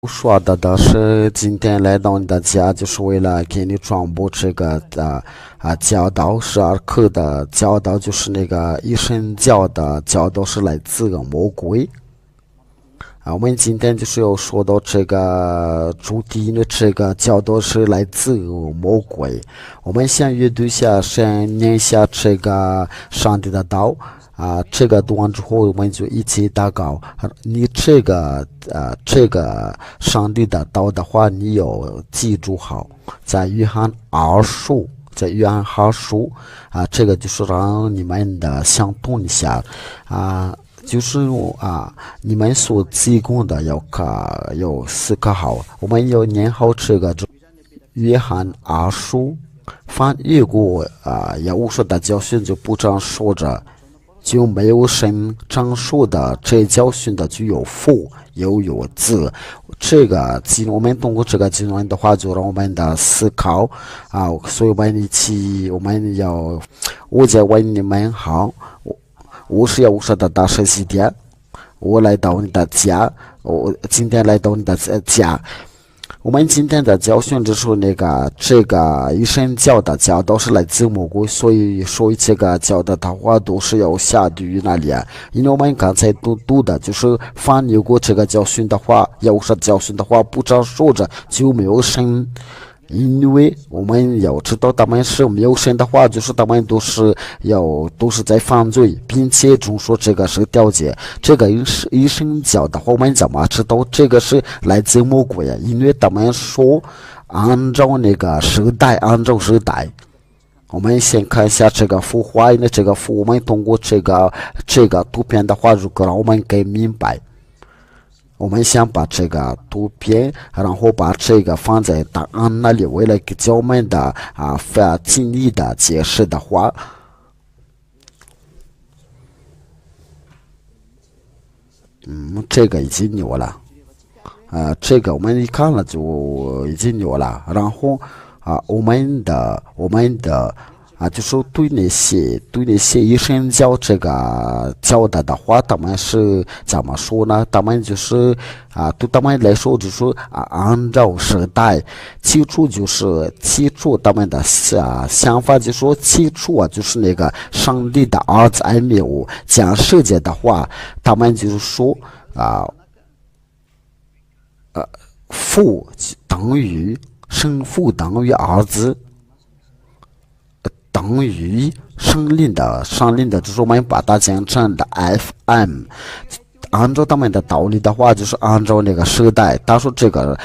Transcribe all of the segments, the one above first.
说的是今天来到你的家，就是为了给你传播这个教导12课的教导，就是那个一神教的教导是来自魔鬼。我们今天就是要说到这个主题呢，这个教导是来自魔鬼。我们先阅读一下，先念一下这个上帝的道。这个读完之后，我们就一起祷告。你这个上帝的道的话，你有记住好，在约翰二书，在约翰二书这个就是让你们的相通一下就是你们所提供的要思考好，我们要念好这个约翰二书。翻译过也无说的教训就不这样说着。就没有神章述的这教训的就有父又有子，这个我们通过这个经文的话，就让我们的思考所以我们要我在为你们好，我是要无说的大神西点，我来到你的家，我今天来到你的家。我们今天的教训就是这个一神教的教导是来自魔鬼，所以这个教导的话都是要下地狱那里因为我们刚才读的就是翻译过这个教训的话，要是教训的话不这样说着就没有神。因为我们要知道他们是没有神的话，就是他们都是在犯罪，并且总说这个是调解。这个一神教的话，我们怎么知道这个是来自魔鬼因为他们说按照那个时代，我们先看一下这个幅画，因为这个幅我们通过这个图片的话，如果让我们给明白。我们先把这个图片，然后把这个放在答案那里，为了给教我们的尽力的解释的话，这个已经有了，这个我们一看了就已经有了，然后我们的就是对那些医生教这个教的话，他们是怎么说呢？他们就是对他们来说就是按照时代，起初他们的想法，就说起初就是那个上帝的儿子还没有讲世界的话，他们就是说父等于生父等于儿子。等于上令的，就是我们把它讲成的 FM。按照他们的道理的话，就是按照那个时代，他说这个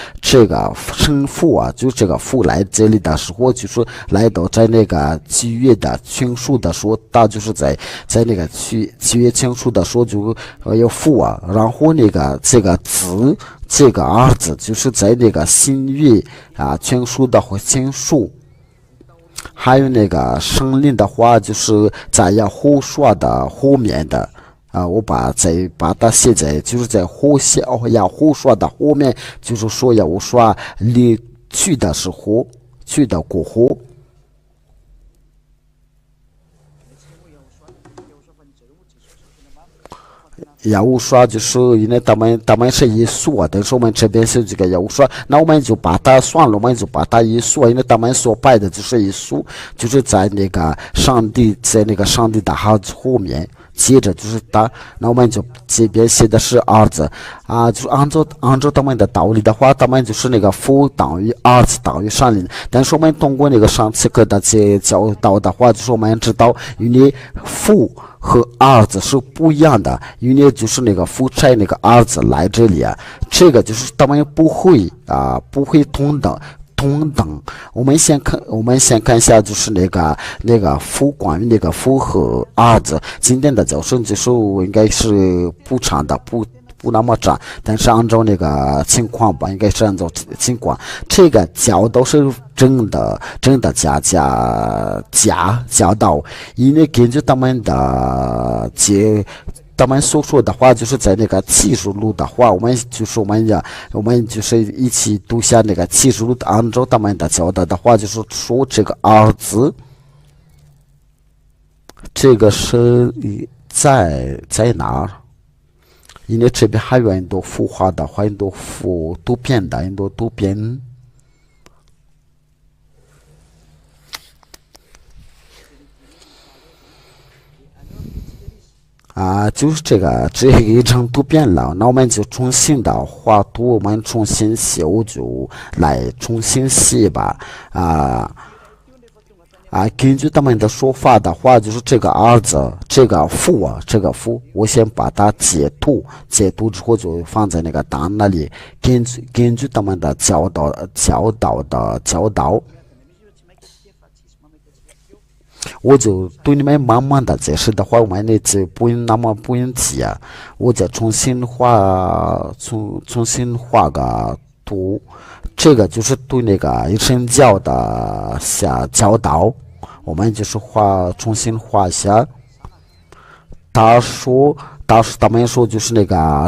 生父就这个父来这里的时候，就是来到在那个七月的庆祝的时候，他就是在那个七月庆祝的时候就有父然后那个这个子这个儿子就是在那个新月庆祝的和庆祝。还有那个生灵的话，就是在要胡说的后面的我把它写在就是在要胡说的后面，就是说要说离去的时候，去的过后。要无说就是因为他们是耶稣但是我们这边是这个要无说，那我们就把它算了，我们就把它耶稣因为他们所拜的就是耶稣，就是在那个上帝的孩子后面，接着就是他，那我们就这边写的是儿子就是按照他们的道理的话，他们就是那个父等于儿子等于上帝，但是我们通过那个上次课的这教导的话，就是我们知道因为父和儿子是不一样的，因为就是那个父差那个儿子来这里这个就是他们不会同等。我们先看一下，就是那个父，关于那个父和儿子，今天的教授就是应该是不长的，不那么长，但是按照那个情况吧，应该是按照情况，这个教导是真的教导，因为根据他们所说的话，就是在那个启示录的话，我们就是一起读下那个启示录，按照他们的教导的话，就是说这个儿子，这个是在哪儿？因为这边还有很多孵化的，很多突变的，很多突变。就是这个一张图片了，那我们就重新的画图，我们重新修，就来重新写吧。根据他们的说法的话，就是这个儿子，这个父，我先把它截图之后就放在那个档那里。根据他们的教导。我就对你们慢慢的解释的话，我们就不用急啊，我再重新画个图，这个就是对那个一神教的教导，我们就是重新画一下。他们说就是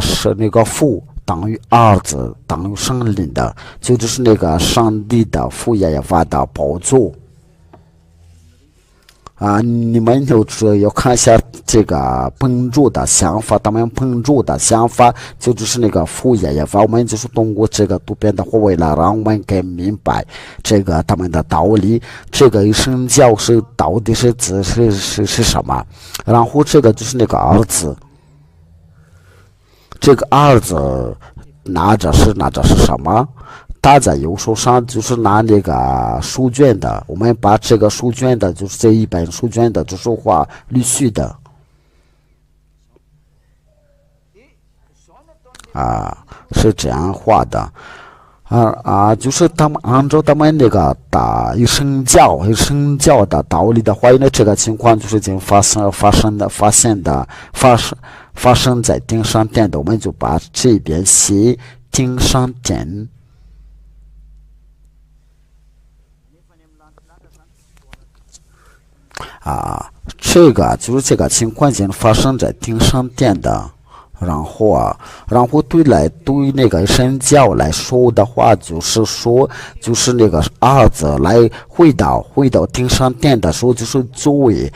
是那个父等于儿子等于圣灵的，就是那个上帝的父耶和华的宝座。你们要看一下这个烹煮的想法，他们烹煮的想法就是那个父耶和华，我们就是通过这个图片的话，为了让我们更明白这个他们的道理，这个一神教到底是什么？然后这个就是那个儿子，这个儿子拿着是什么？他在右手上就是拿那个书卷的，我们把这个书卷的，就是这一本书卷的，就是画绿序的，是这样画的，就是他们按照他们那个一神教的道理的话，因为这个情况就是已经发生在顶上殿的，我们就把这边写顶上殿。这个就是这个情况已经发生在顶上殿的，然后对那个神教来说的话，就是那个儿子来回到顶上殿的时候，就是作为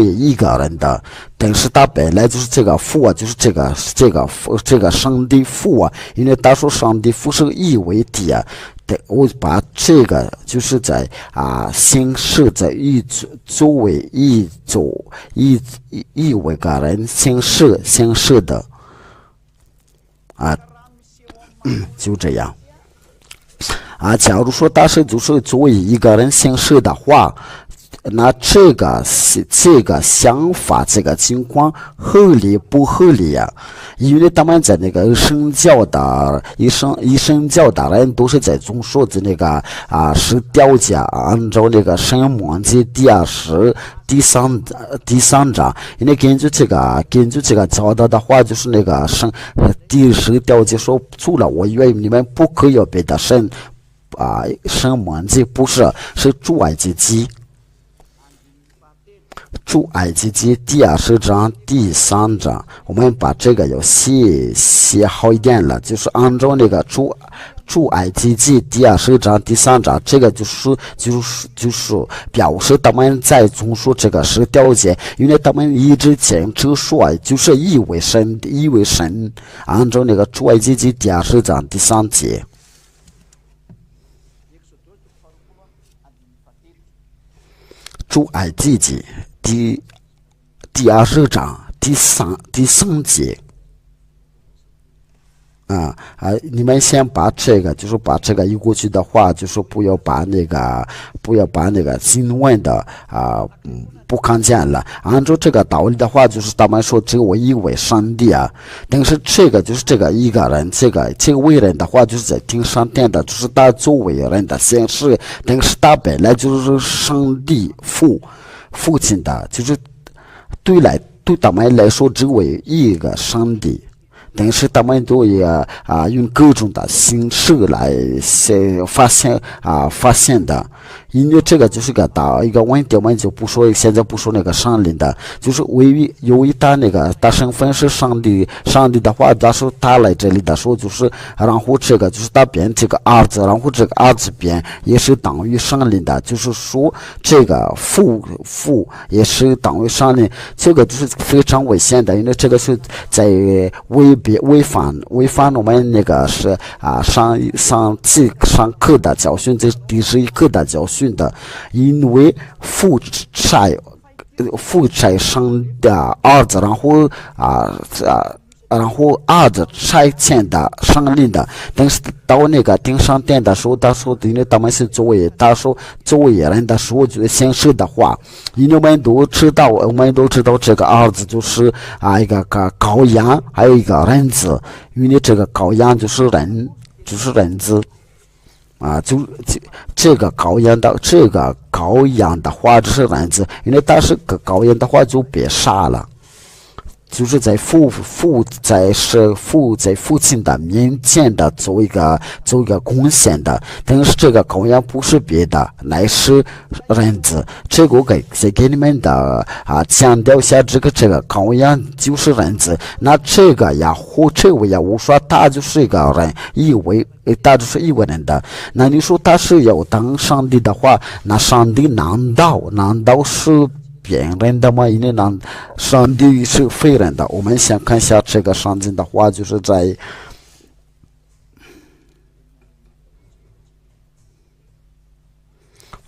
一个人的，但是他本来就是这个父就是这个上帝父因为他说上帝父是一为体对，我把这个就是在形式在作为一位个人形式的就这样假如说他是就是作为一个人形式的话，那这个想法这个情况合理不合理呀？因为他们在那个神教的人都是在总说的那个是条件，按照那个申命记第三章，因为根据这个教导的话，就是那个第10条节说，除了我以外你们不可以别的神申命记不是出埃及记。出埃及记第20章第3章，我们把这个要写好一点了，就是按照那个出埃及记第20章第3章，这个就是表示他们在总说这个10条节，因为他们一直坚持说就是一位神，按照那个出埃及记第20章第3节。出埃及记第20章第三节你们先把这个移过去的话，就是不要把那个经文的不看见了。按照这个道理的话，就是他们说只有一位上帝但是这个就是这个一个人，这个为人的话，就是在顶上殿的，就是他作为人的形式，但是他本来就是上帝父亲的，就是对他们来说只有一个上帝。但是他们都也用各种的形式来发现的，因为这个就是个大一个问题，我们就不说，现在不说那个上帝的，就是由于他那个他身份是上帝的话，他说他来这里的时候，就是然后这个就是他变这个儿子，然后这个儿子变也是等于上帝的，就是说这个父也是等于上帝，这个就是非常危险的，因为这个是在违反我们那个是上课的教训，这第11课的教训的，因为负债上的儿子，然后儿子差遣的上令的，但是到那个顶上殿的时候，他说因为他们是作为人的时候，就显示的话，因为我们都知道这个儿子就是一个羔羊，还有一个人子，因为这个羔羊就是人子。这个羔羊的话就是人子，因为他是个羔羊的话就别杀了，就是在父亲的面前的做一个贡献的，但是这个羔羊不是别的，乃是人子。这个我再给你们的强调一下，这个羔羊就是人子。那这位也无说他就是一个人，他就是一个人的。那你说他是要当上帝的话，那上帝难道是别人的吗？因为上帝是非人的。我们先看一下这个上帝的话，就是在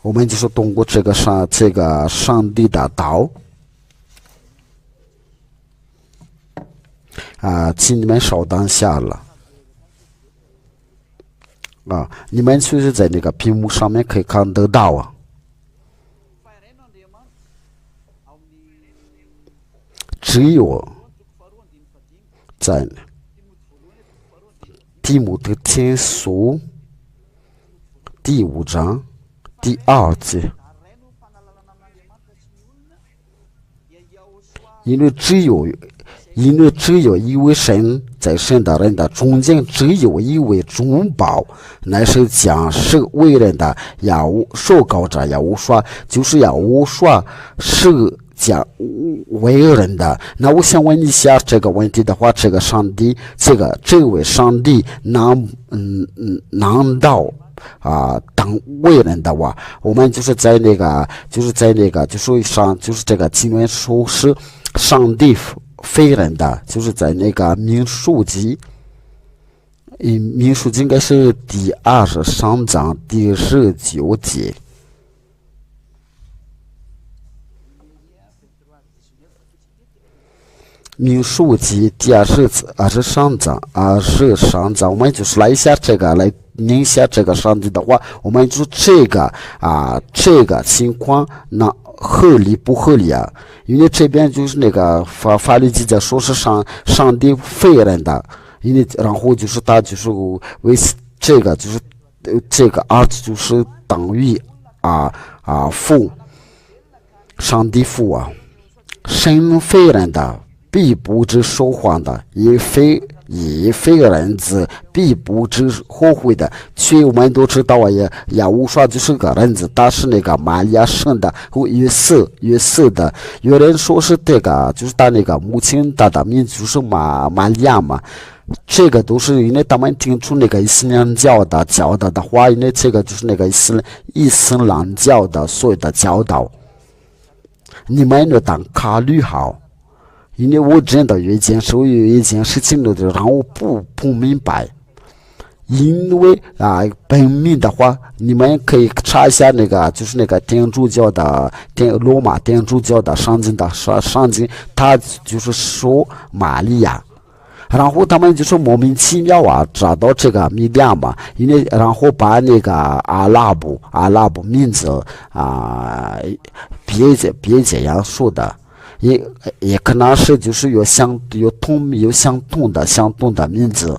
我们就是通过这个上帝的道请你们稍等一下了你们就是在那个屏幕上面可以看得到只有在提摩太前书第5章第2节，因为只有一位神，在神的人的中间只有一位中保，乃是将是为人的受膏者要说，就是要说是将为人的。那我想问一下这个问题的话，这个上帝，这位上帝难道当为人的话，我们就是在那个就是这个经文说是上帝非人的，就是在那个民数记应该是第23章第19节。民数记第23章，我们就是来一下这个，来念一下这个上帝的话，我们就这个情况那合理不合理啊？因为这边就是那个法律记载说是上帝非人的，因为然后就是他就是为这个就是这个儿子就是等于父，上帝父神非人的，必不知说谎的，也非人子，必不知后悔的。却我们都知道也无说就是个人子，他是那个玛利亚生的，约瑟的。有人说是这个，就是他那个母亲，他的名字就是玛利亚嘛。这个都是因为他们听出那个伊斯兰教的话，因为这个就是那个伊斯兰教的所有的教导，你们要当考虑好。因为我真的有一件事情让我不明白，因为本命的话，你们可以查一下那个就是那个天主教的罗马天主教的上经他就是说玛利亚，然后他们就是莫名其妙找到这个米量嘛，因为然后把那个阿拉伯名字别这样说的。也可能是就是有相同的名字，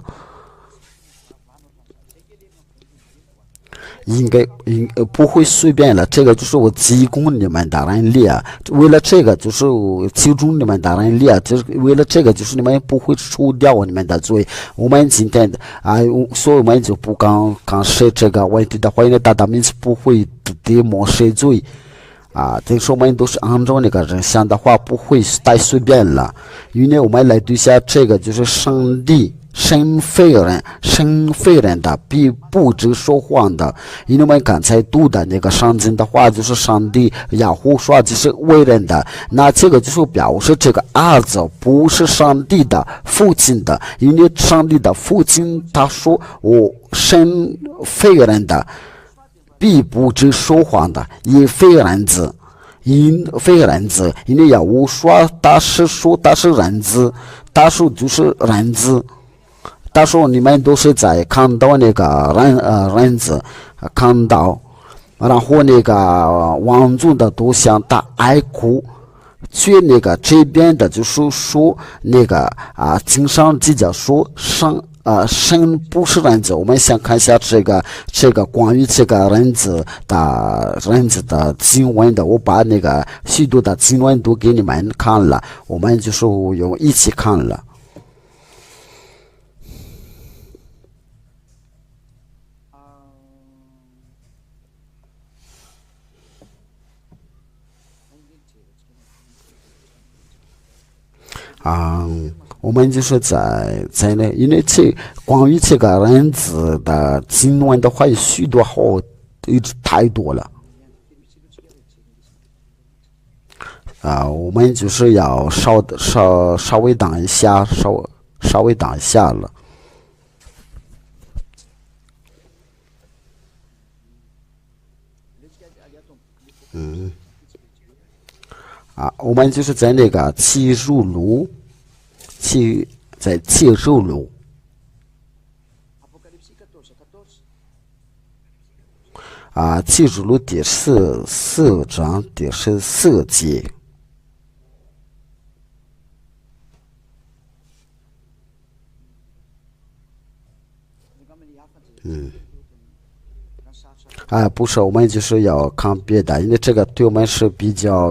不会随便了。这个就是我提供你们的人力啊，为了这个就是集中你们的人力啊，就是为了这个就是你们不会除掉你们的罪。我们今天所以我们就不刚设这个问题的话，因为大家们是不会的没设罪。这说我们都是按照那个人想的话，不会太随便了。因为我们来对下这个就是上帝神非人的，必不知说谎的。因为我们刚才读的那个圣经的话，就是上帝亚胡说就是为人的，那这个就是表示这个儿子不是上帝的父亲的，因为上帝的父亲他说我神非人的。必不知说谎的，也非人子，因为要我说他是人子，他说就是人子，他说你们都是在看到那个人子，看到，然后那个王族的都向他哀哭。去那个这边的就是说那个经上记着说神不是人子。我们先看一下这个关于这个人子的经文的，我把那个许多的经文都给你们看了，我们就是一起看了。我们就是在那，因为关于这个人子的经文的话，有许多太多了。我们就是要稍微等一下，稍微等一下了。我们就是在那个启示录。在启示录启示录第四章第14节。不是，我们就是要看别的，因为这个对我们是比较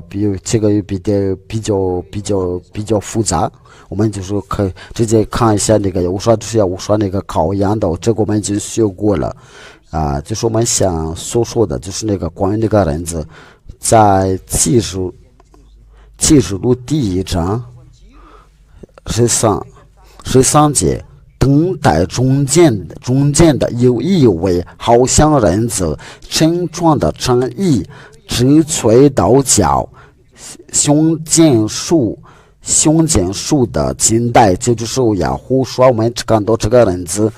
复杂。我们就是可以直接看一下那个我说那个考研的，这个我们就学过了。就是我们想所说的就是那个关于那个人子，在启示录第1章13节。等待中间的有一位好像人子，身穿的长衣，直垂到脚，胸间束的金带。这就是亚胡说我们看到这个人子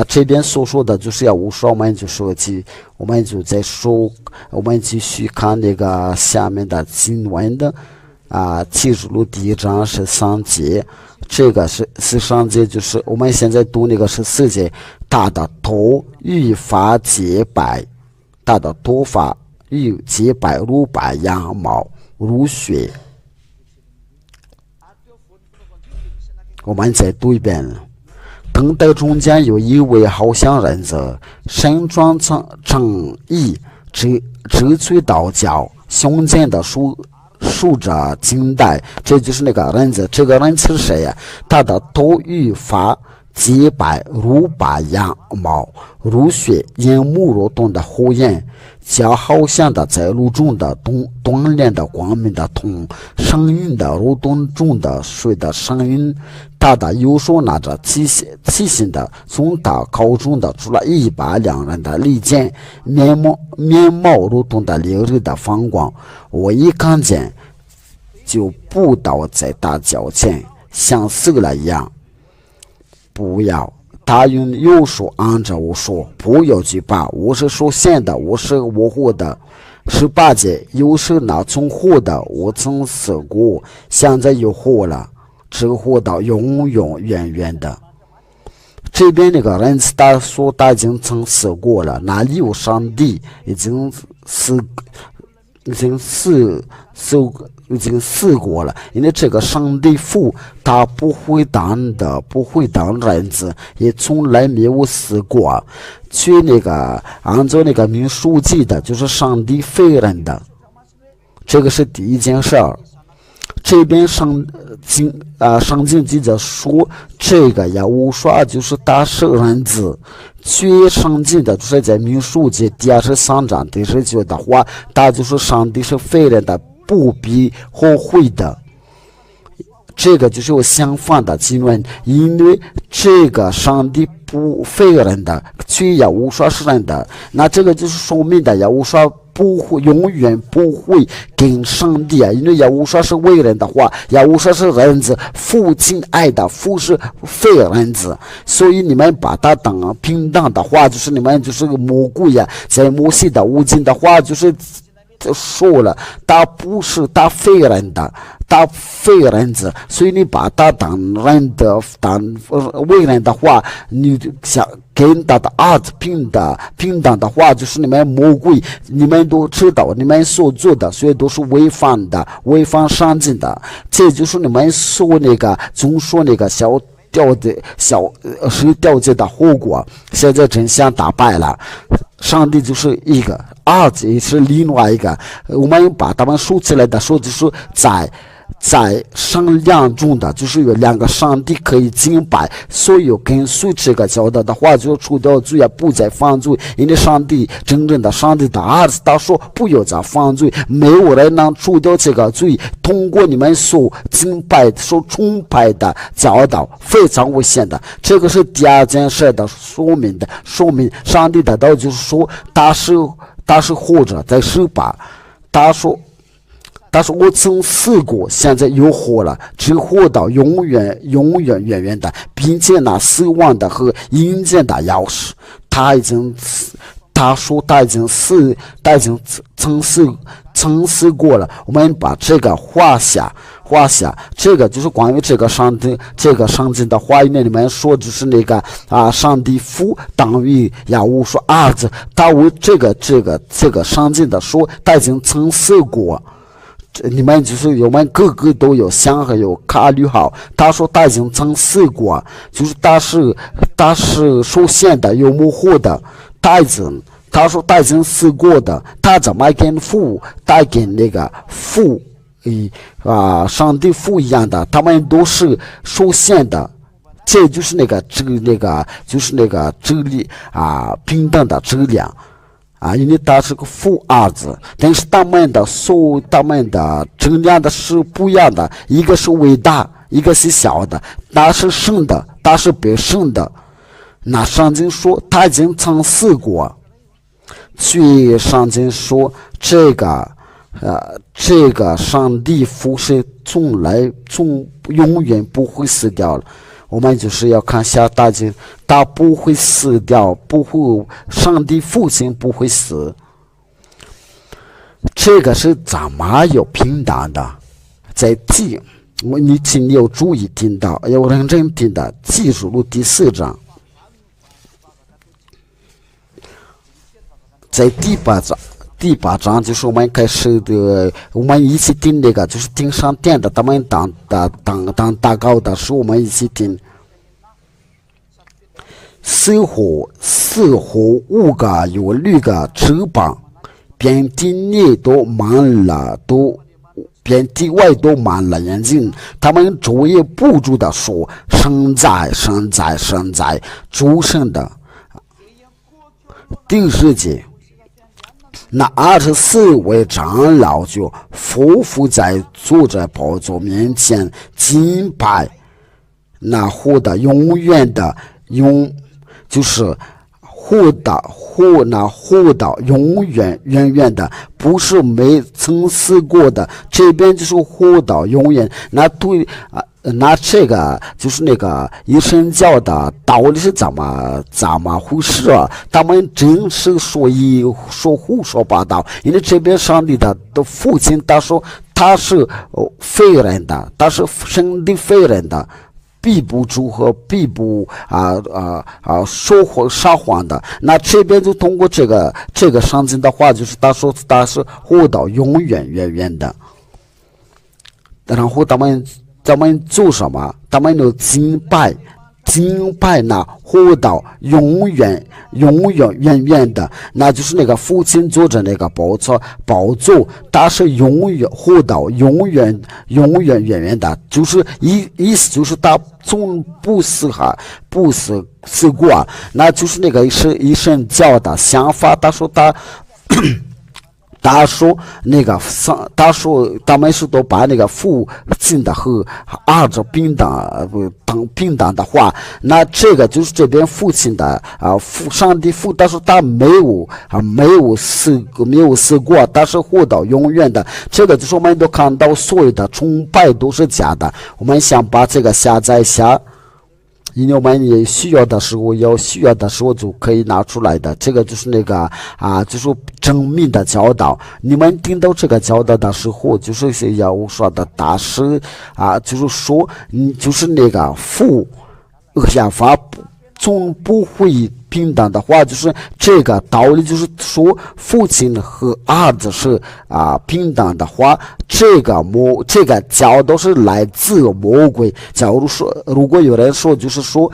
这边所说的就是亚胡说，我们就在说，我们继续看那个下面的经文的启示录第1章13节。这个是13节，就是我们现在读那个14节，他的头与发洁白，他的头发与洁白如白羊毛，如雪。我们再读一遍。等待中间有一位好像人子，身穿长衣，直垂到脚，胸间的束着金带。这就是那个人子。这个人是谁呀？他的头与发洁白如白羊毛，如雪，眼目如灯的火焰，脚好像的在路中的锻炼的光明的铜，声音的如灯中的水的声音。他的右手拿着七星的，从他口中的出了一把两人的利剑，面貌如同的烈日的放光。我一看见，就扑倒在他脚前，像死了一样。不要，他用右手按着我说：“不要惧怕，我是属神的，我是我活的。18节，又是那从活的，我曾死过，现在又活了，只活到永远的。”这边那个人他说他已经曾死过了，哪里有上帝已经死？已经试过了，因为这个上帝父他不会当人子，也从来没有死过。去那个按照那个民数记的，就是上帝废人的，这个是第一件事儿。这边上经记者说，这个耶和华就是大是人子。最上经的就是在民数记第23章第19的话，他就是上帝是废人的，不必后悔的。这个就是有相反的经文，因为这个上帝不废人的，却耶和华是人的，那这个就是说明的耶和华不会永远不会跟上帝啊，因为耶和华是为人的话，耶和华是人子，父亲爱的，父是废人子，所以你们把他当平等的话，就是你们就是个魔鬼呀，在摩西的五经的话就是说了，他不是他废人的，他废人子，所以你把他当人的为人的话，你想跟他的儿子平等的话，就是你们魔鬼，你们都知道你们所做的，所以都是违反上进的，这就是你们说那个总说那个小掉罪的后果。现在真相大败了，上帝就是一个，儿子也是另外一个，我们把他们说起来的说，就是在商量中的，就是有两个上帝可以敬拜，所有跟随这个教导的话，就除掉罪也不再犯罪，因为真正的上帝的儿子他说不要再犯罪，没有人能除掉这个罪，通过你们所敬拜所崇拜的教导非常危险的。这个是第二件事的说明上帝的道就是说他是活着在十八，他说我曾死过，现在又活了，只活到永远的，并且那死亡的和阴间的钥匙，他说他已经曾死过了。我们把这个画下，这个就是关于这个上帝的话语里面说，就是那个上帝父等于耶和华儿子，他为这个上帝的说他已经曾死过。你们就是我们个个都有想和有考虑好，他说他已经曾死过，就是他是受限的有模糊的，他说他已经死过的，他怎么跟那个父上帝父一样的，他们都是受限的，这就是就是那个质力平等的质量。因为他是个父儿子，但是他们的质量的是不一样的，一个是伟大，一个是小的，他是生的，他是被生的。那上经说他已经曾死过，据上经说这个上帝父是永远不会死掉了。我们就是要看下大经，他不会死掉，上帝父亲不会死。这个是怎么有平等的？在请你有注意听到，要认真听的，记住录第4章，在第八章就是我们开始的，我们一起听那个，就是听上电的，他们当大高的时候，我们一起听。四湖5个有6个翅膀，遍地内都满了，遍地外都满了眼睛，他们昼夜不住的说：神在，诸神的。第10节。那24位长老就匍匐在坐在宝座面前敬拜那活的永远的就是活到永远的，不是没曾死过的，这边就是活到永远。那这个就是那个一神教的道理是怎么回事啊？他们真是说胡说八道，因为这边上帝的父亲他说他是废人的，他是上帝废人的，必不住和必不说谎撒谎的。那这边就通过这个圣经的话，就是他说他是活到永远远远的。然后他们做什么？他们有敬拜呢，活到永远远远的，那就是那个父亲坐着那个宝座，他是永远活到永远远远的，就是意思就是他从不死过，那就是那个是一神教的想法。他说他们是都把那个父亲的和儿子平等的话，那这个就是这边父亲的上帝父，但是他没有死过，他是活到永远的。这个就是我们都看到所有的崇拜都是假的。我们想把这个下载下，因为我们也需要的时候就可以拿出来的。这个就是那个就是正面的教导。你们听到这个教导的时候，就是要说的大师就是说，就是那个父想法总不会平等的话，就是这个道理，就是说父亲和儿子是平等的话，这个教导是来自魔鬼。假如说，如果有人说就是说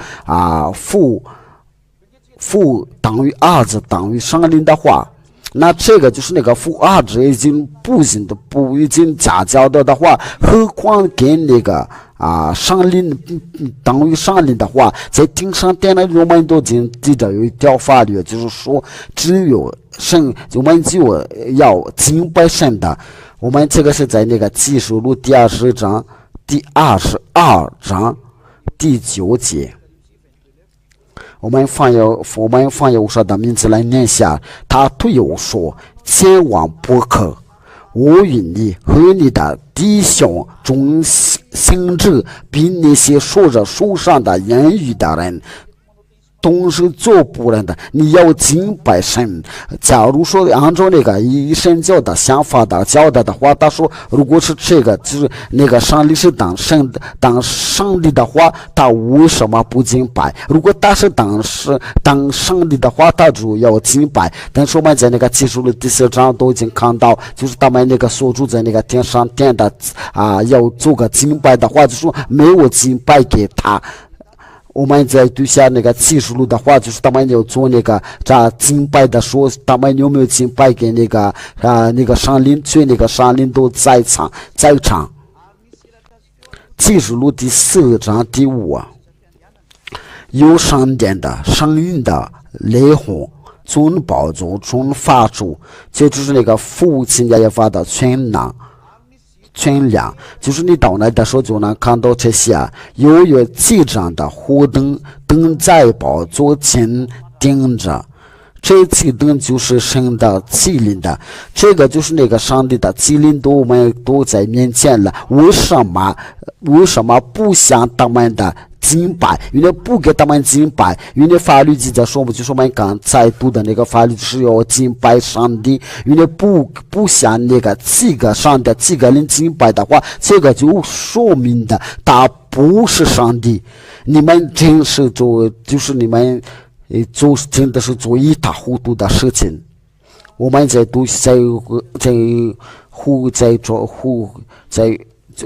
父等于儿子等于上灵的话，那这个就是那个父儿子已经已经假教导的话，何况跟那个上灵等于上灵的话，在天上殿的我们都记着有一条法律，就是说只有神，我们就要敬拜神的。我们这个是在那个启示录第20章第22章第9节。我们放有说的名字来念下，他对我说：千万不可，我与你和你的弟兄中行者，比那些说着书上的言语的人都是做不人的。你要敬拜神。假如说按照那个一神教的想法的教导的话，他说如果是这个就是那个上帝是当上帝的话，他为什么不敬拜？如果他是当上帝的话，他就要敬拜。但是我们在那个启示录第4章都已经看到，就是他们那个所住在那个天上殿的要做个敬拜的话，就说没有敬拜给他。我们在对下那个启示录的话，就是他们要做那个敬拜的时候，他们有没有敬拜给那个上灵？所以那个上灵都在场。启示录第4章第5，有上殿的声音的雷轰，从宝座中发出，就是那个父亲也发的全亮，就是你到那的时候就能看到这些有7盏的火灯在宝座前顶着。这7灯就是神的麒麟的，这个就是那个上帝的麒麟我们都在面前了。为什么不向他们的敬拜？因为不给他们敬拜，因为法律记载说，就是我们刚才读的那个法律是要敬拜上帝。因为不向那个7个上帝7个人敬拜的话，这个就说明的他不是上帝。你们真是就是你们真的是做一塌糊涂的事情。我们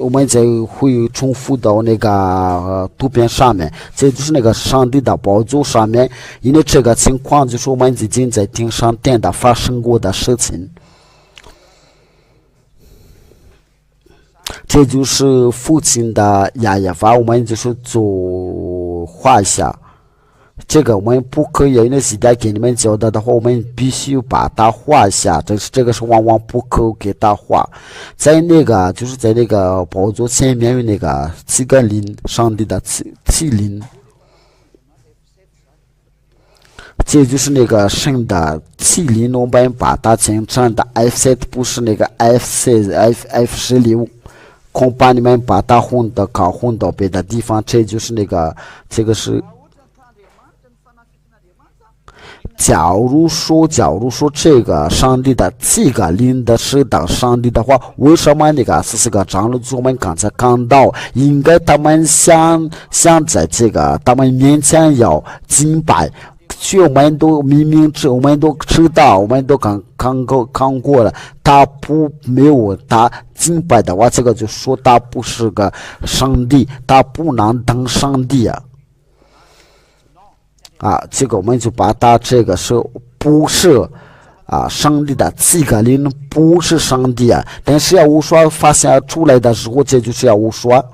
我们再会重复到那个图片上面，这就是那个上帝的宝座上面。因为这个情况就是我们已经在天上殿的发生过的事情。这就是父亲的亚法，我们就是做画下。这个我们不可以，因为现在给你们教导的话，我们必须把它画下。这个是往往不可给它画。在那个就是在那个宝座前面有那个7个灵，上帝的麒麟，这就是那个神的麒麟。我们把它简称的 F7，不是那个 F16。恐怕你们把它混到别的地方。这就是那个这个是。假如说这个上帝的这个领的是当上帝的话，为什么那个44个长老我们刚才看到，应该他们想在这个他们面前要敬拜，却我们都明明我们都知道，我们都看过了，他没有他敬拜的话，这个就说他不是个上帝，他不能当上帝这个我们就把它这个是不是上帝的这个灵不是上帝但是要无说发现出来的时候，这就是要无说。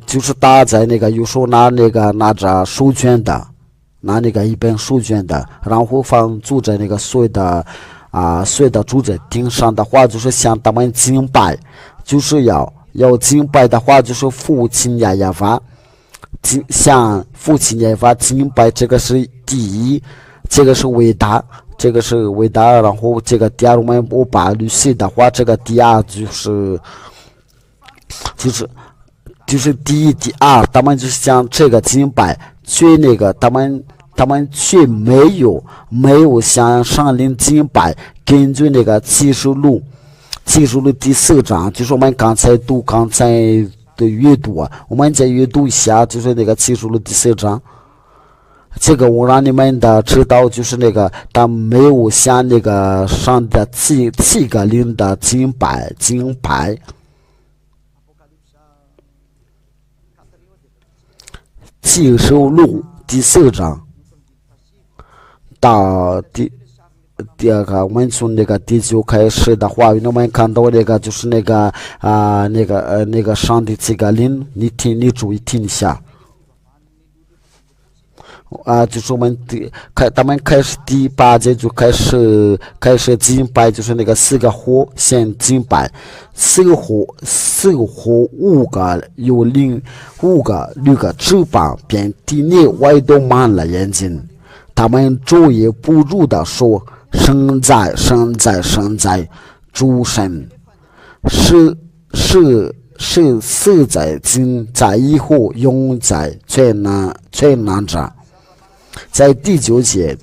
就是大家在那个有时候拿着书卷的，拿那个一本书卷的，然后坐在那个所有的住在顶上的话，就是向他们敬拜，就是要敬拜的话，就是父亲耶和华。向父亲耶和华敬拜，这个是第一，这个是伟大，然后这个第二，我把律师的话，这个第二就是第一第二，他们就是向这个敬拜，却那个他们却没有向上灵敬拜，根据那个启示录第4章，就是我们刚才的阅读我们再阅读一下，就是那个启示录第4章。这个我让你们的知道，就是那个他没有向那个上的七个灵的敬拜。启示录第4章到第二个，我们从那个第9开始的话，我们看到那个就是那个上帝这个灵，你注意听一下。就是我们他们开始第8节就开始敬拜，就是那个4个火先敬拜，4个火5个有5个6个翅膀，遍地内外都满了眼睛，他们昼夜不住的说：神在，主神是死在今在以后永在全能者。在第9节，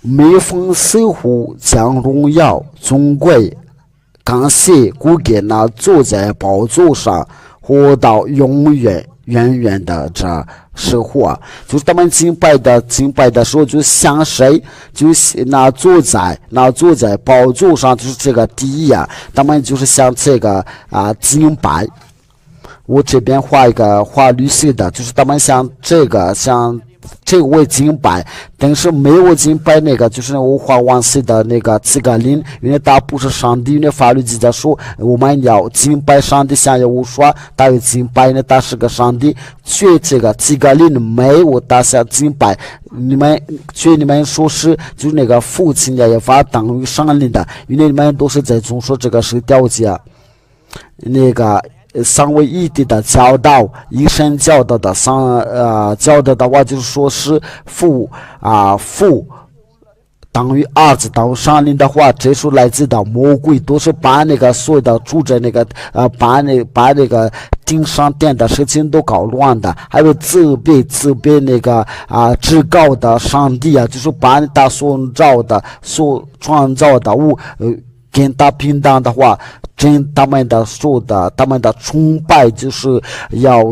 每逢似乎将荣耀尊贵感谢归给那坐在宝座上活到永远的这时候就是他们敬拜的时候，就向谁？就是那坐在宝座上，就是这个第一他们就是向这个敬拜。我这边画绿色的，就是他们向这位敬拜，但是没有敬拜那个，就是我画黄色的那个这个灵，因为他不是上帝，因为法律记载说我们要敬拜上帝，像有说他有敬拜呢，他是个上帝，却这个灵没有他想敬拜，你们说是就是那个父亲也法等于上灵的，因为你们都是在中说这个是调解，那个。三位一体的教导，一生教导的教导的话，就是说是父等于儿子到上灵的话，这是来自的魔鬼，都是把那个所有的住在那个把那个顶上殿的事情都搞乱的，还有自卑那个至高的上帝就是把他所创造的物跟他平等的话，他们的崇拜就是要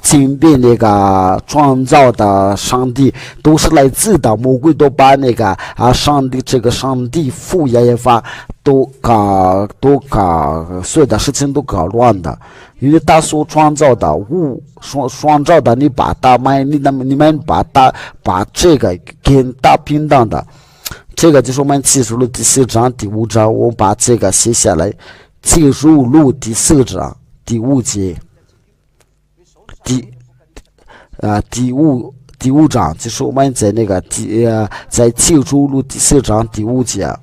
敬拜那个创造的上帝，都是来自的魔鬼，都把那个上帝父也法都搞所有的事情都搞乱的，因为他所创造的你把他你们把这个跟他平等的。这个就是我们启示录第4章第5章，我把这个写下来。启示录第4章第5节，第五章，就是我们在那个在启示录第4章第5节。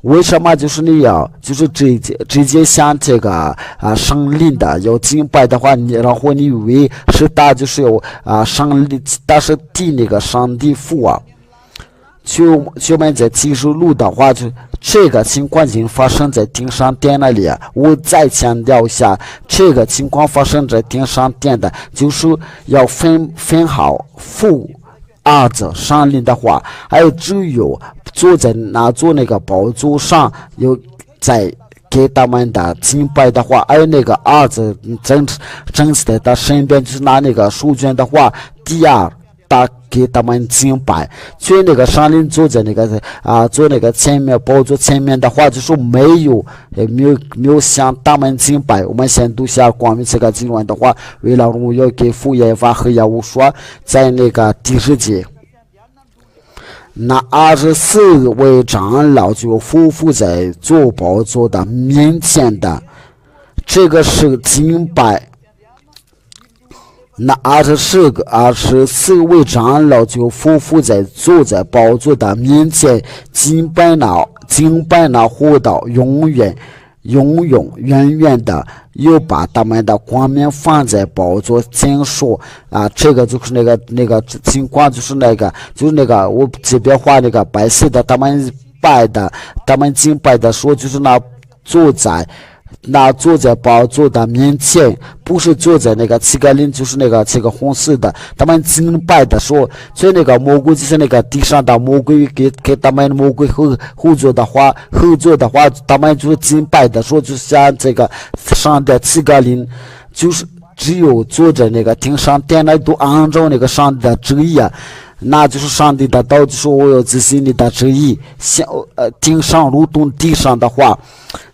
为什么就是你要就是直接向这个上灵的要敬拜的话，然后你以为是他就是有上灵，但是替那个上帝父就们在技术路的话，就这个情况已经发生在顶上店那里。我再强调一下，这个情况发生在顶上店的，就是要分好负二子上林的话，还有只有坐那个宝座上有在给他们的敬拜的话，还有那个儿子真实的他身边就是拿那个书卷的话，第二他给他们敬拜，所以那个上林坐在那个坐那个前面宝座前面的话，就说没有向他们敬拜。我们先读下关于这个经文的话，为了荣耀给父耶和华和耶和华说，在那个第10节。那24位长老就匍匐在坐宝座的面前的，这个是敬拜。那24位长老就匍匐在坐在宝座的面前，敬拜那活到永远的，又把他们的冠冕放在宝座前说这个就是那个情况，就是那个我这边画那个白色的，他们敬拜的说，就是坐在宝座的面前，不是坐在那个七个林，就是这个红色的。他们敬拜的说，所以那个魔鬼就是那个地上的魔鬼，给他们魔鬼合作的话，他们就是敬拜的说，就像这个上的七个林，就是只有坐在那个天上殿来都按照那个上帝的旨意那就是上帝的道，就说我有执行你的旨意，像天上如同地上的话，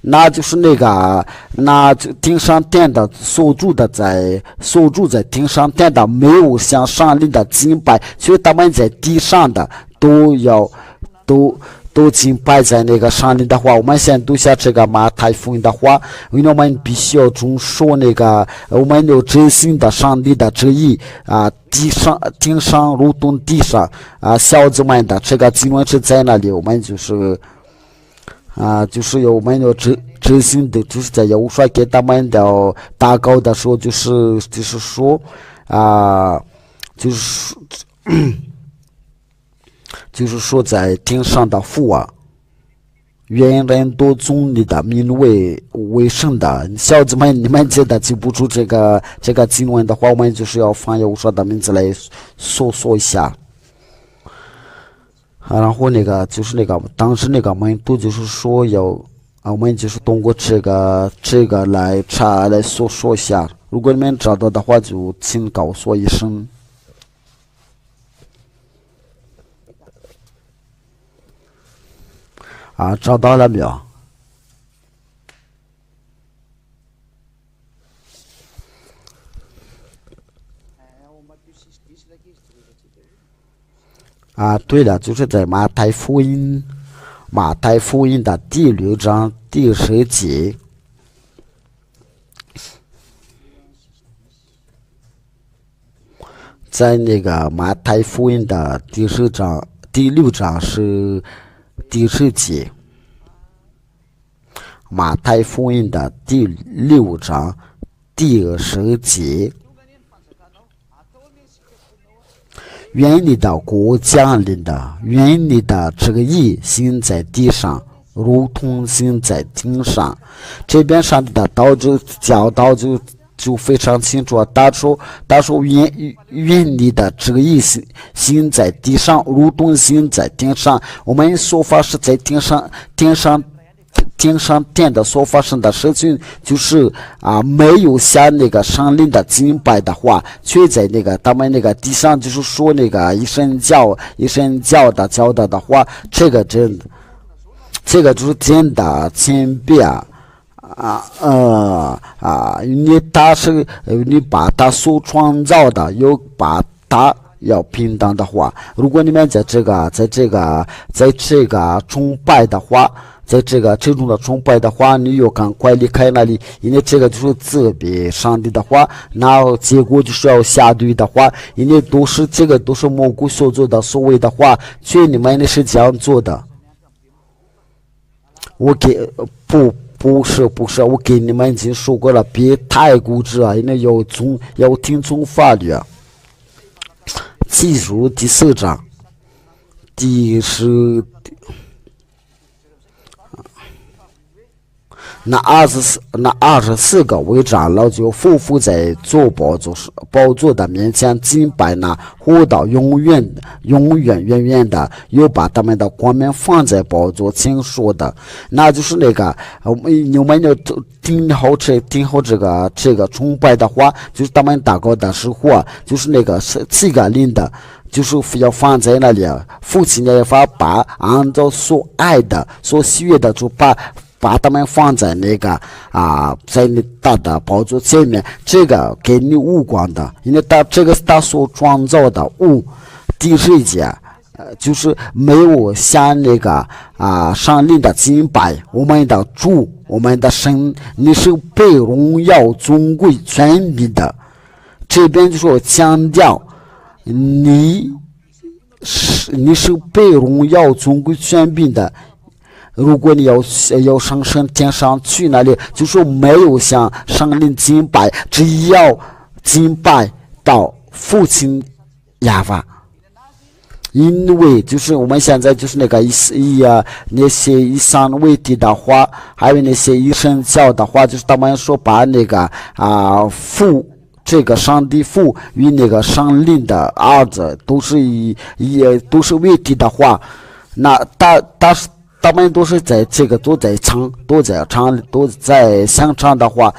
那就是那就天上殿的所住在天上殿的没有向上帝的敬拜，所以他们在地上的都敬拜在那个上帝的话。我们先读下这个马太福音的话，因为我们必须要遵守那个我们有执行的上帝的旨意天上如同地上小子们的这个经文是在那里，我们就是有我们有执行的，就是在有说给他们的祷告的时候，就是说就是说在天上的父愿人都尊你的名为圣的。小子们，你们记得记不住这个经文的话，我们就是要放耶和华的名字来搜索一下。然后就是当时那个门徒就是说我们就是通过这个来查来搜索一下。如果你们找到的话，就请告诉我一声。找到了没有？对了，就是在马太福音的第6章第10节。在那个马太福音的第6章是第10节。马太福音的第6章第10节。愿你的国降临的，愿你的旨意行在地上，如同行在天上。这边上帝的道就教导就非常清楚，他说愿你的旨意行在地上，如同行在天上。我们所发生在天上殿的所发生的事情，就是没有向那个上帝的敬拜的话，却在他们地上就是说一神教的教导的话，这个就是真的谦卑你把他所创造的又把他要平等的话，如果你们在这个崇拜的话，在这种的崇拜的话，你又赶快离开那里，因为这个就是责备上帝的话，然后结果就是要下地狱的话，因为都是魔鬼所做的所谓的话，却你们是这样做的。不是，我给你们已经说过了，别太固执因为要听从法律。记住第4章第十。那24个为长老就匍匐在坐宝座的面前敬拜，那活到永远的，又把他们的冠冕放在宝座前说的，那就是那个你们要听好这个崇拜的话，就是他们祷告的时候啊，就是那个7个灵的。就是要放在那里，父亲也把按照所爱的、所喜悦的，就把他们放在那个在你大的宝座前面，这个给你无光的，因为这个是他所创造的物。第10节，就是没有像那个上灵的敬拜，我们的主，我们的神，你是被荣耀、尊贵、权柄的。这边就说强调。你是被荣耀尊贵权柄的，如果你要上升天上去那里，就说没有向上灵敬拜，只要敬拜到父亲亚法。因为就是我们现在就是那个那些以上为帝的话，还有那些以神教的话，就是他们说把那个父。这个上帝父与那个上灵的儿子都是为帝的话，那他们都是在这个都在相唱的话，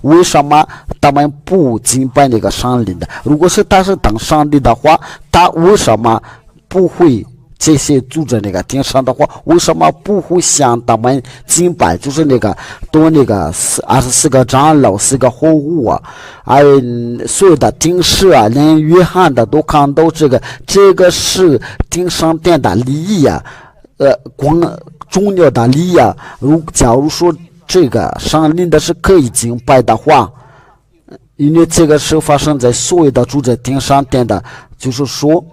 为什么他们不敬拜那个上灵的？如果是他是当上帝的话，他为什么不会？这些住在那个天上的话，为什么不会向他们敬拜？就是那个多那个24个长老4个活物啊，还有所有的天使啊，连约翰的都看到这个是天上殿的礼仪啊，重要的礼仪啊。假如说这个上灵的是可以敬拜的话，因为这个是发生在所有的住在天上殿的，就是说。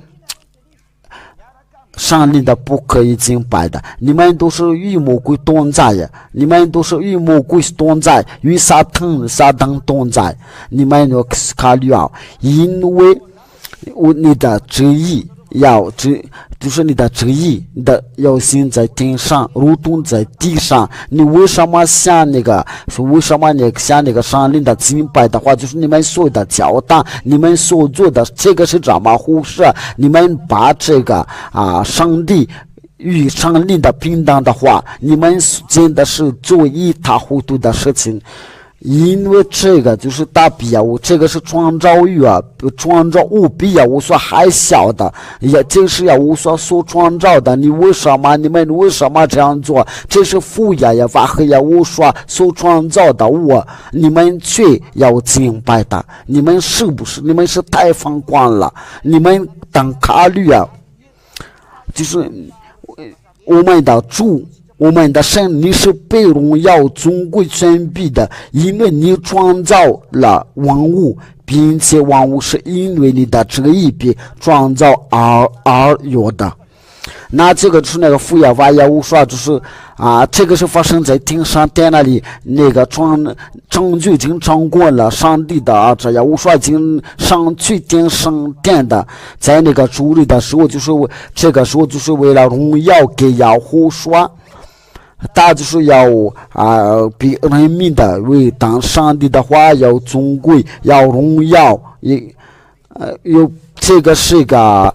上灵的不可以敬拜的，你们都是与魔鬼同在呀！你们都是与魔鬼同在，与撒旦同在。你们要考虑啊，因为你的旨意就是你的旨意，你的要行在天上，如同在地上。你为什么向那个上灵的敬拜的话，就是你们所有的教导，你们所做的这个是怎么回事？你们把这个上帝与上灵的平等的话，你们真的是做一塌糊涂的事情。因为这个就是大比亚物，这个是创造物比亚物所还小的，也就是要物所创造的。你们为什么这样做？这是父也法和也物所创造的物，你们却要敬拜他，你们是不是？你们是太疯狂了！你们当考虑啊，就是我们的主。我们的神，你是被荣耀尊贵权柄的，因为你创造了万物，并且万物是因为你的旨意被创造而有的。那这个是那个父亚法也无说，就是这个是发生在天上殿那里，那个证据已经超过了上帝的儿子也无说已经上去天上殿的，在那个主里的时候，就是这个时候就是为了荣耀给耶和华。他就是要比人民的为当上帝的话要尊贵，要荣耀，有这个是一个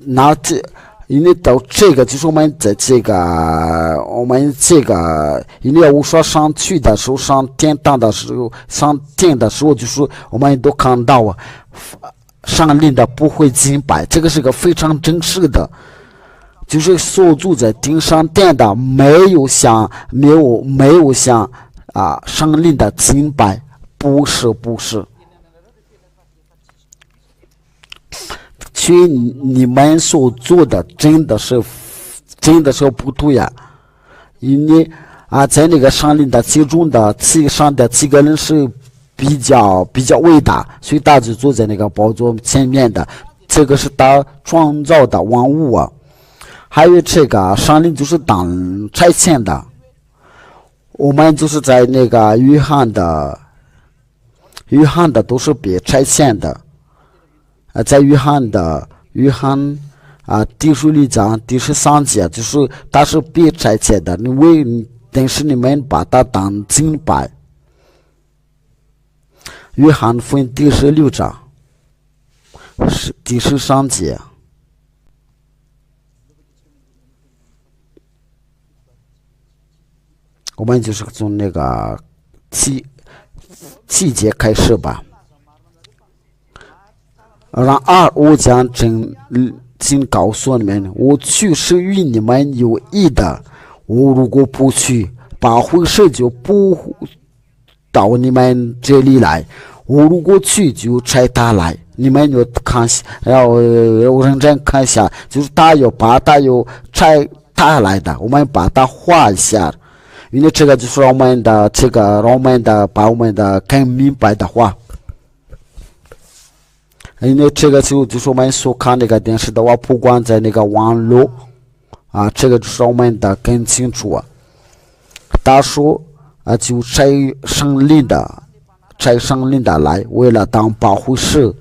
那因为到这个就是我们在这个因为我说上去的时候，上天堂的时候，就是我们都看到上灵的不会敬拜，这个是个非常真实的。就是所住在天上殿的没有像上灵的敬拜，不是，去你们所做的真的是不对呀！因为在那个上灵的其中的上的7个人是比较伟大，所以他就坐在那个宝座前面的，这个是他创造的万物啊。还有这个上灵就是当差遣的，我们就是在那个约翰的都是被差遣的，在约翰约翰第16章第13节，就是他是被拆迁的，但是你们把它当敬拜。约翰福音第16章第13节。我们就是从那个七节开始吧。然而我将真告诉你们，我去是与你们有益的。我如果不去，把会事就不到你们这里来；我如果去，就差他来。你们要认真看一下，就是他要差他来的，我们把它画一下。因为这个就是让我们把我们的更明白的话。因为这个就是我们所看那个电视的话，不管在那个网络这个就是我们的更清楚啊。他说就差圣灵的来，为了当保护师。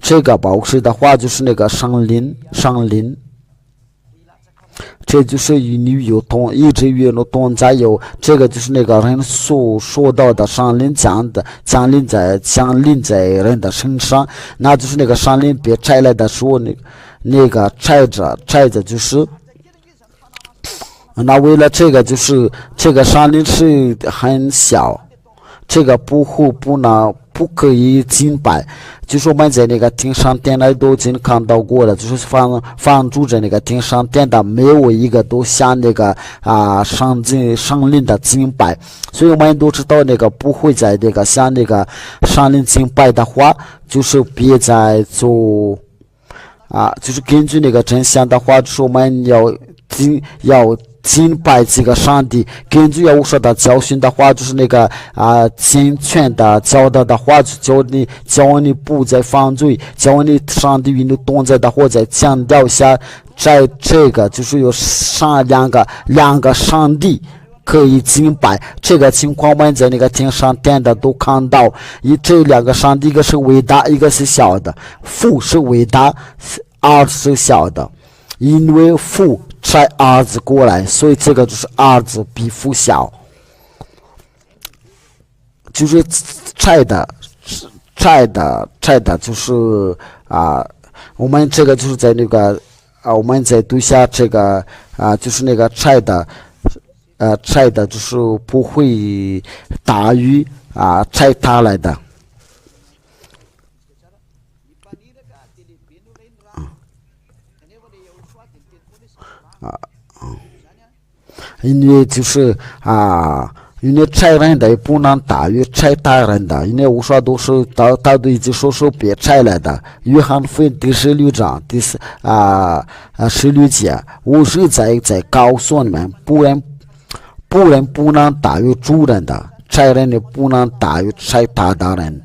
这个保护师的话就是那个圣灵。这就是与你有一直与了同在有，这个就是那个人所说到的圣灵降临在人的身上，那就是那个圣灵别拆来的时候，那个拆着就是那为了这个就是这个圣灵是很小，这个不可以敬拜。就是我们在那个天上殿来都已经看到过了，就是放住在那个天上殿的没有一个都像那个圣灵的敬拜，所以我们都知道那个不会在那个像那个圣灵敬拜的话，就是别在做就是根据那个真相的话，就是我们要敬拜这个上帝。根据我说的教训的话，就是那个健全的教导的话，就教你不再犯罪，教你上帝与你同在的话，再强调一下，在这个就是有两个上帝可以敬拜。这个情况我们在那个天上殿的都看到，这两个上帝，一个是伟大，一个是小的。父是伟大，儿子是小的，因为父差儿子过来，所以这个就是儿子比父小，就是差的，就是我们这个就是在那个我们在读下这个就是那个差的就是不会大于差他来的。因为就是因为差人的也不能大于差他人的，因为我说都是他都已经说别差来的。约翰福音第16章16节，我是在告诉你们，仆人不能大于主人的，差人也不能大于差他的人。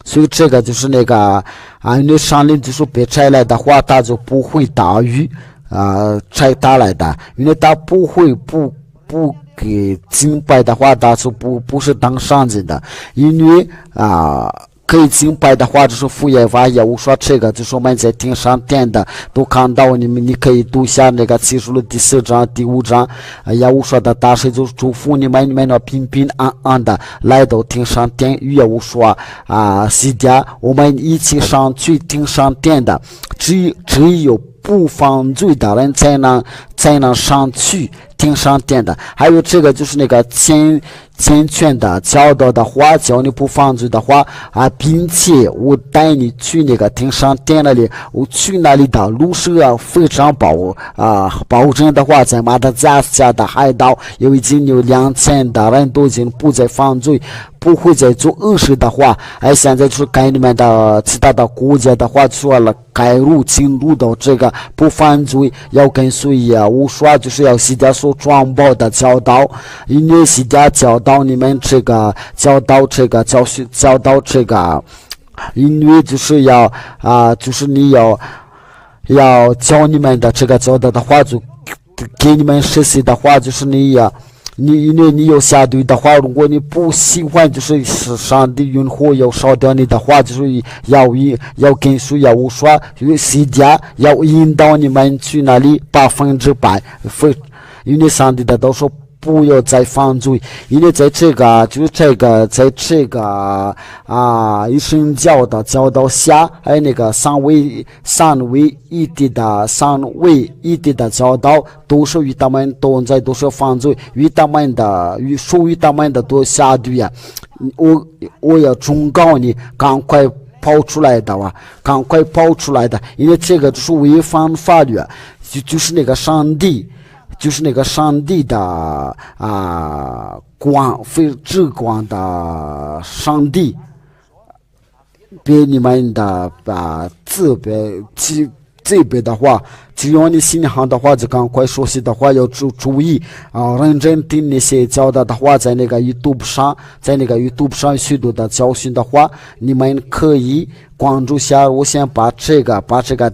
所以这个就是那个因为上灵就是别差来的话，他就不会大于差他来的，因为他不会不给敬拜的话，他就不是当上帝的。因为可以敬拜的话，就是父耶和华也。我说这个就是我们在天上殿的都看到，你可以读下那个启示录第4章第5章也我说的大神就是祝福你们要平平安安的来到天上殿。也我说西家我们一起上去天上殿的，只有不犯罪的人才能上去天上殿的。还有这个就是那个健全的教导的话，教你不犯罪的话并且我带你去那个天上殿那里，我去那里的路是非常保证的话，在马达加斯加的海岛已经有2000的人都已经不再犯罪，不会再做恶事的话，现在就是跟你们的其他的国家的话说了，进入到这个不犯罪，要跟随我说就是要西家所传播的教导，因为西家教导你们这个教导这个因为就是就是你要教你们的这个教导的话，就给你们实习的话，就是你你有下对的话，如果你不喜欢，就是上帝云火要烧掉你的话，就是要跟随要说，西家要引导你们去那里100%，因为上帝的都说不要再犯罪，因为在这个一神教的教导下，还有那个三位一体的教导，都是与他们都是犯罪，属于他们的都下对呀。我要忠告你，赶快跑出来的，因为这个就是违反法律，就是那个上帝。就是那个上帝的非至光的上帝，给你们的自卑的话，只要你心行的话，就赶快熟悉的话要注意认真听那些教导的话，在那个 YouTube 上许多的教训的话，你们可以关注下。我先把这个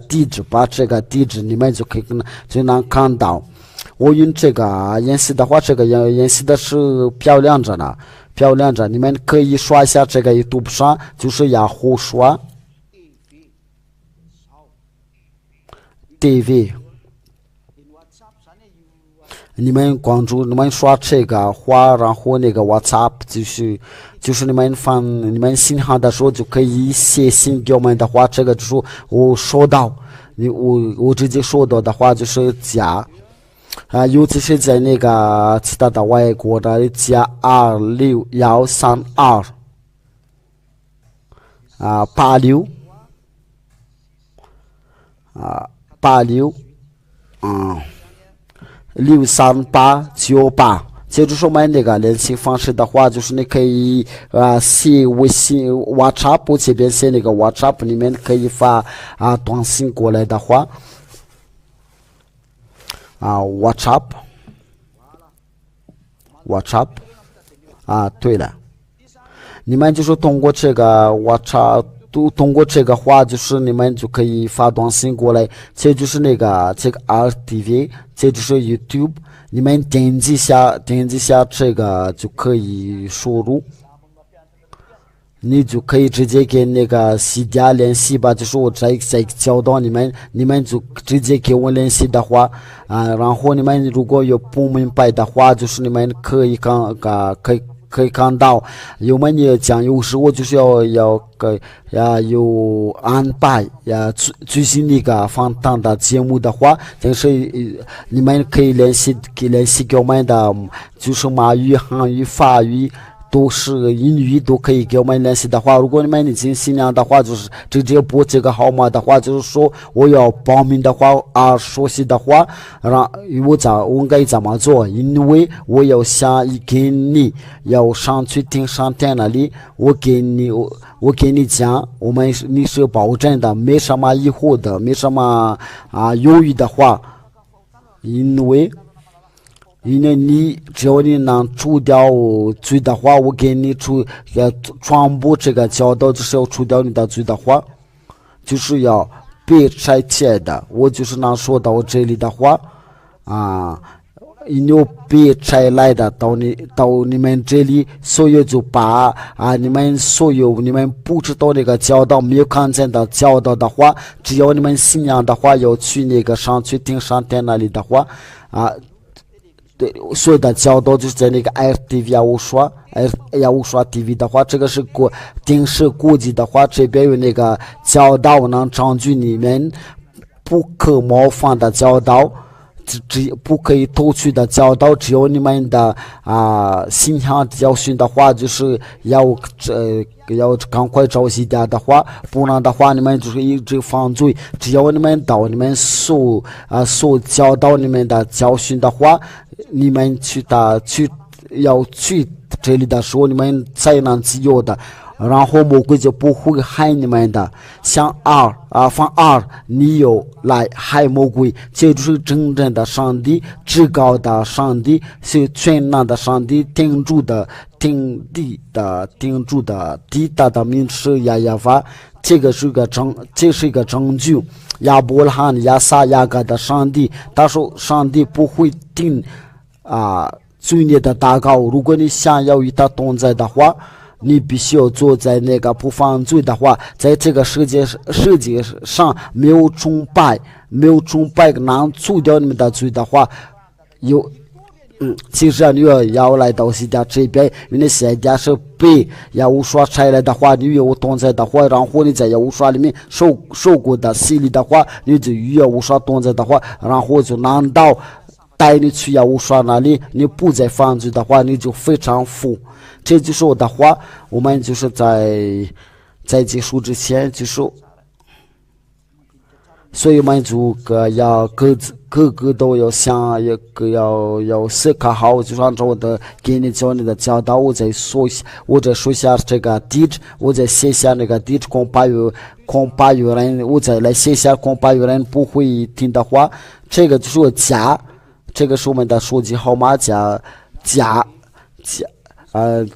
地址，你们就能看到。我用这个演习的话，这个演习的是漂亮着，你们可以刷一下这个 YouTube 上，就是雅虎刷 TV， 你们关注，你们刷这个话，然后那个 WhatsApp 就是你们信号的时候就可以写信给我们的话，这个就是我收到，我直接收到的话就是加。尤其是在那个其他的外国的加261328663898，这就是我们那个联系方式的话，就是你可以写微信 WhatsApp 这边写那个 WhatsApp 里面可以发短信过来的话。WhatsApp 对了，你们就是通过这个 WhatsApp， 通过这个话，就是你们就可以发短信过来，这就是这个 RTV， 这就是 YouTube， 你们点击下这个就可以输入。你就可以直接跟那个西家联系吧，就是我在教导你们就直接给我联系的话然后你们如果有不明白的话，就是你们可以看到，有时我就是要有安排最新那个放档的节目的话，就是你们可以联系给我们的，就是马语、韩语、法语。都是英语都可以给我们联系的话，如果你们已经信仰的话，就是直接拨这个号码的话，就是说我要报名的话熟悉的话，我该怎么做？因为我要给你要上去听上天那里，我给你讲，你是保证的，没什么疑惑的，没什么犹豫的话，因为你只要你能除掉罪的话，我给你传播这个教导，就是要除掉你的罪的话，就是要别拆切的。我就是能说到这里的话你别拆来的到你们这里，所以就把你们不知道那个教导没有看见的教导的话，只要你们信仰的话，要去那个上去听上天那里的话对，所有的教导就是在那个 RTV 雅虎刷 TV 的话，这个是电视国际的话，这边有那个教导能证据你们不可冒犯的教导，不可以偷取的教导，只有你们的信仰教训的话，就是要赶快找西家的话，不然的话你们就是一直犯罪。只要你们所教导你们的教训的话，你们要去这里的时候，你们才能自由的，然后魔鬼就不会害你们的。像你有来害魔鬼，这就是真正的上帝，至高的上帝，是全能的上帝，天主的地大的名是亚亚法，这是一个证据。亚伯拉罕、亚撒、雅各的上帝，他说上帝不会罪孽的祷告。如果你想要与他同在的话，你必须要坐在那个不犯罪的话，在这个世界上没有崇拜能除掉你们的罪的话，其实你要来到西家这边，因为西家是被耶和华拆来的话，你有同在的话，然后你在耶和华里面受过的洗礼的话，你就与耶和华同在的话，然后就难道带你去耶和华那里，你不再犯罪的话，你就非常富。这就是我的话，我们就是在结束之前就是，所以我们就要各个都要想，要思考好，就是按照我的给你教你的教导，我再说下这个地址，我再写下那个地址，恐怕有人，我再来写下，恐怕有人不会听的话，这个就是我家，这个是我们的手机号码加。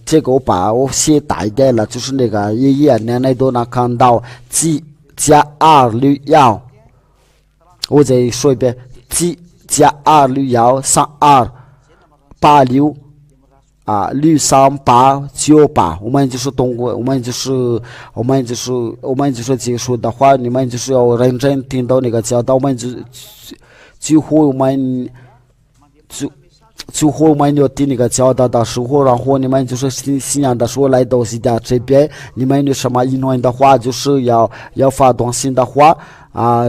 这个我写大一点了，就是那个爷爷奶奶都能看到加261，我再说一遍加261328663898，我们就是通过我们就是结束的话，你们就是要认真听到那个教导，我们就会最后我们要听那个教导的时候，然后你们就是信仰的时候来到西家这边，你们有什么疑问的话，就是要发短信的话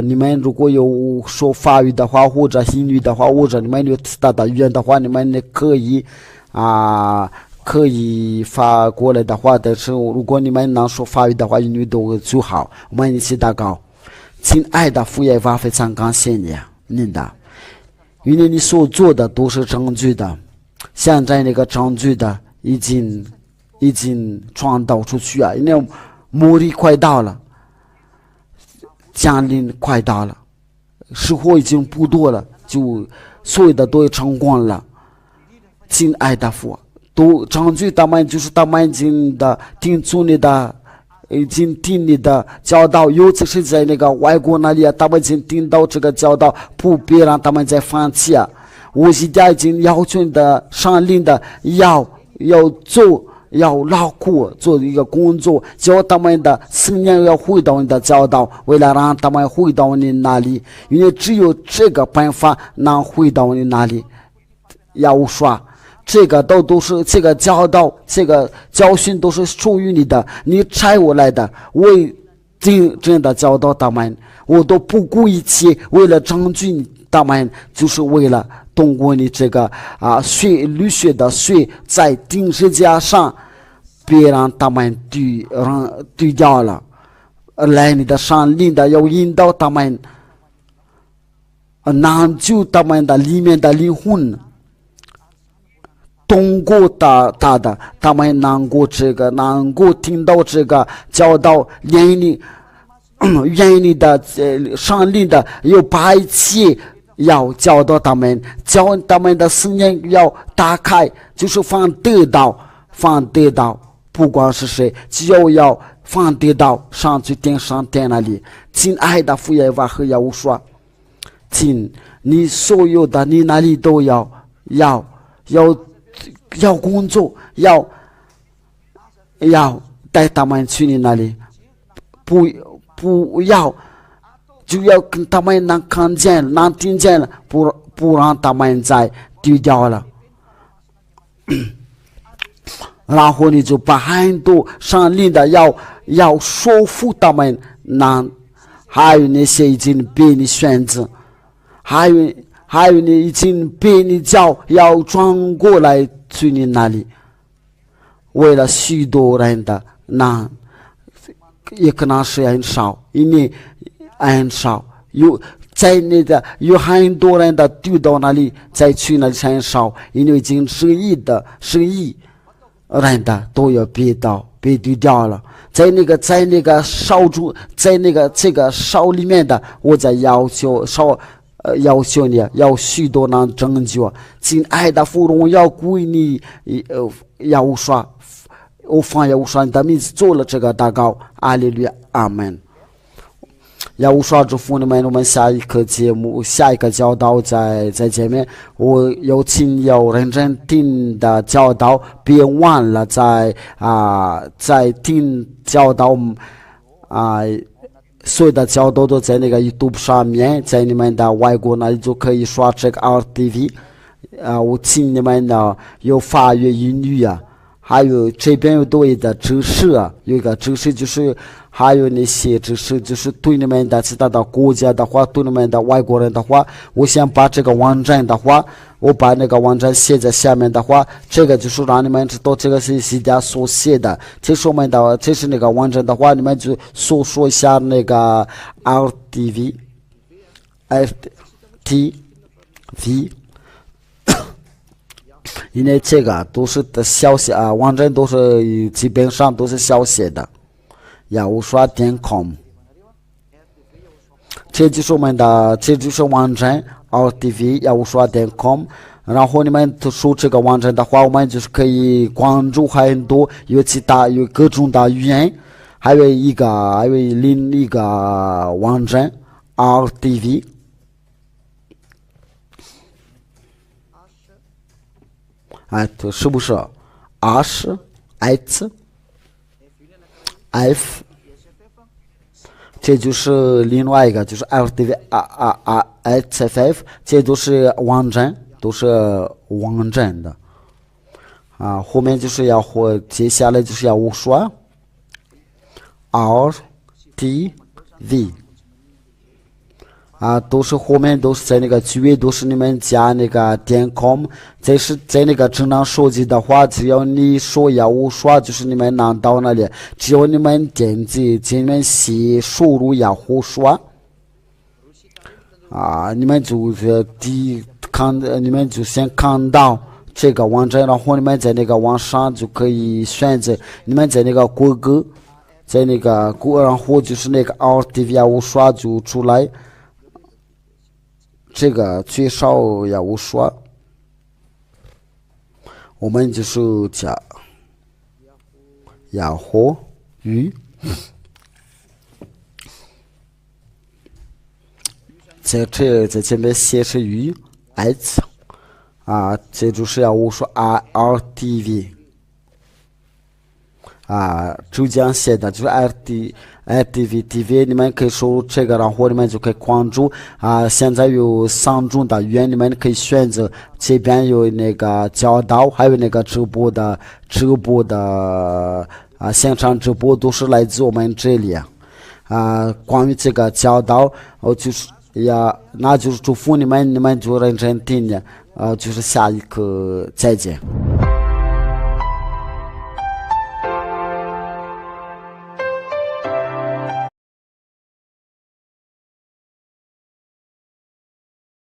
你们如果有说法语的话，或者英语的话，或者你们有其他的语言的话，你们可以发过来的话，但是如果你们能说法语的话，英语都最好。我们一起祷告。亲爱的父耶和华，非常感谢您的。因为你所做的都是证据的，现在那个证据的已经传导出去啊！因为末日快到了，降临快到了，时候已经不多了，就所有的都成功了。亲爱的父，都证据他们已经的听从你的。已经听你的教导，尤其是在那个外国那里他们已经听到这个教导，不别让他们再放弃我现在已经要求你的上令的要劳苦做一个工作，叫他们的思念要回到你的教导，为了让他们回到你那里，因为只有这个办法能回到你那里。要说这个都是这个教导，这个教训都是属于你的，你差我来的，我真的教导他们，我都不顾一切，为了证据他们，就是为了通过你这个流血的水在钉十字架上，别让他们对掉了，来你的上领的要引导他们，挽救他们的里面的灵魂。通过他们能够听到这个教导，愿意的上令的有把一切要教导他们，教他们的思念要打开，就是放得到，不管是谁，只要放得到上去上天那里。亲爱的父耶和华和耶和华，请你所有的你那里都要工作，要带他们去你那里，不要就要跟他们能看见能听见了，不让他们再丢掉了。然后你就把很多上令的要说服他们，还有那些已经被你选择，还有你已经被你叫要转过来去你那里，为了许多人的也可能是很少，因为很少有很多人的丢到那里再去那里很少，因为已经10亿人的都要被丢掉了。在那个烧猪，在这个烧里面的，我在要求你要许多人拯救。亲爱的父，荣耀归你，要说我奉耶和华你的名字做了这个祷告，阿利路亚，阿门。要无刷祝福你们，我们下一个节目、下一个教导再见面。我有请有认真听的教导，别忘了在听教导所有的教导都在那个 YouTube 上面，在你们的外国那里就可以刷这个 RTV。我请你们呢有法语、英语啊。还有这边有多一的知识啊，有一个知识就是还有那些知识，就是对你们的其他的国家的话，对你们的外国人的话，我想把这个网站的话，我把那个网站写在下面的话，这个就是让你们知道这个是谁家所写的。这是我们的，这是那个网站的话，你们就搜索一下那个 RTV。因为这个都是的小写网站都是基本上都是小写的，雅乌刷.com， 这就是我们的，这就是网站 RTV 雅乌刷.com。然后你们搜这个网站的话，我们就是可以关注很多有各种的语言，还有另一个网站 RTV。是不是 ？H F， 这就是另外一个，就是 RTV HFF， 这都是网站，都是网站的后面就是接下来就是要刷 RTV。都是后面都是在那个区域，都是你们加那个.com。这是在那个智能手机的话，只要你说要无刷，就是你们拿到那里，只要你们点击，你们写输入雅虎刷你们就是你们就先看到这个网站，然后你们在那个网上就可以选择，你们在那个谷歌，然后就是那个 RTV 雅虎刷就出来。这个最少要无刷，我们就是加雅虎语，在前面写是语 ，s 这就是要无刷 RTV。浙江写的就是 RTV， 你们可以输入这个，然后你们就可以关注现在有3种的语言，你们可以选择。这边有那个教导，还有那个直播的现场直播都是来自我们这里关于这个教导，那就是祝福你们就认真听就是下一课再见。